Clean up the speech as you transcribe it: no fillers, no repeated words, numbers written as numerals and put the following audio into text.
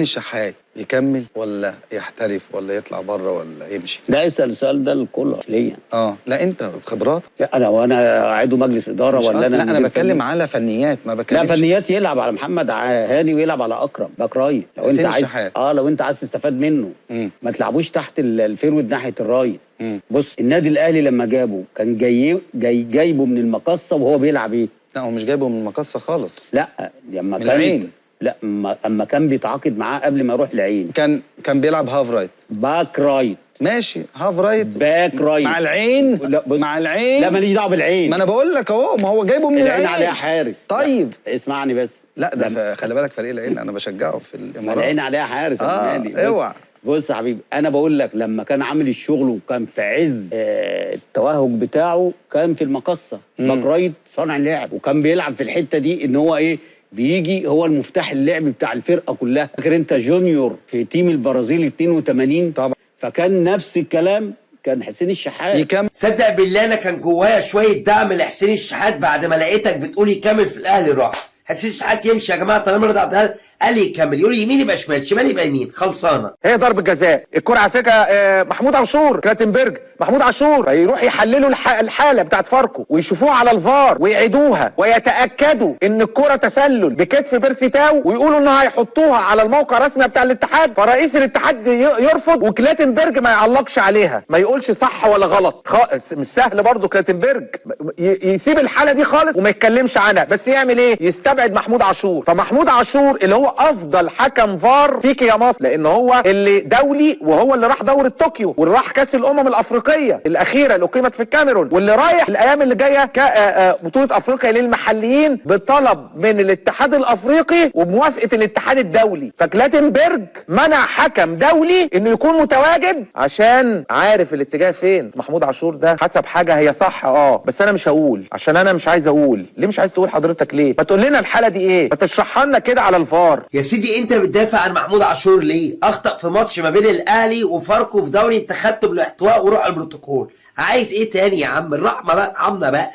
الشحات يكمل ولا يحترف ولا يطلع بره ولا يمشي؟ لا، اسال السؤال ده لكل ليا. لا انت خبرات. لا وانا عضو مجلس اداره ولا انا؟ لا انا بتكلم على فنيات، ما بتكلمش. لا، فنيات يلعب على محمد هاني ويلعب على اكرم باك رايت لو انت عايز. لو انت عايز تستفاد منه. ما تلعبوش تحت الفيرود ناحيه الرايت. بص، النادي الاهلي لما جابه كان جايبه من المقصه وهو بيلعب ايه؟ لا هو مش جايبه من المقصه خالص. لا لما كان العين. لا اما كان بيتعاقد معاه قبل ما يروح العين كان بيلعب هاف رايت، باك رايت. ماشي، هاف رايت باك رايت مع العين. لا مع العين. لا ماليش دعوه بالعين. ما انا بقول لك اهو، ما هو جايبه من العين عليها حارس. طيب اسمعني بس. لا ده خلي بالك، فريق العين انا بشجعه في الامارات. العين عليها حارس النادي. اوعى. بص يا حبيبي، انا بقول لك لما كان عامل الشغل وكان في عز التوهج بتاعه كان في المقصه باك رايت صانع لعب، وكان بيلعب في الحته دي ان هو ايه، بيجي هو المفتاح اللعب بتاع الفرقه كلها. فاكر انت جونيور في تيم البرازيل 82 طبعا، فكان نفس الكلام، كان حسين الشحات يكمل. صدق بالله انا كان جوايا شويه دعم لحسين الشحات بعد ما لقيتك بتقول يكمل في الاهلي. راح حسين الشحات يمشي يا جماعه طالما رضا عبد الهادي قال يكمل، يقول يمين يبقى شمال، شمال يبقى يمين، خلصانه. هي ضربه جزاء الكره على فكره. محمود عاشور كلاتنبرج، محمود عاشور هيروح يحللوا الحاله بتاعت فاركو ويشوفوها على الفار ويعيدوها ويتاكدوا ان الكره تسلل بكتف بيرسي تاو، ويقولوا انها هيحطوها على الموقع الرسمي بتاع الاتحاد، فرئيس الاتحاد يرفض وكلاتنبرج ما يعلقش عليها، ما يقولش صح ولا غلط. مش سهل برضه كلاتنبرج يسيب الحاله دي خالص وما يتكلمش عنها، بس يعمل ايه؟ يستبعد محمود عاشور. فمحمود عاشور اللي هو افضل حكم فار فيك يا مصر، لان هو اللي دولي وهو اللي راح دوره طوكيو واللي راح كاس الامم الافريقيه الاخيره اللي اقيمت في الكاميرون، واللي رايح الايام اللي جايه بطوله افريقيا للمحليين بطلب من الاتحاد الافريقي وبموافقه الاتحاد الدولي. فكلاتنبرج منع حكم دولي انه يكون متواجد عشان عارف الاتجاه فين. محمود عاشور ده حسب حاجه هي صح بس انا مش هقول، عشان انا مش عايز اقول. ليه مش عايز تقول حضرتك؟ ليه ما تقول لنا الحاله دي ايه؟ ما تشرحها لنا كده على الفار. يا سيدي انت بتدافع عن محمود عاشور ليه؟ اخطأ في ماتش ما بين الاهلي وفاركو في دوري، انت خدته بالاحتواء وروح على البروتوكول. عايز ايه تاني يا عم؟ الرحمه بقى، ارحمنا بقى.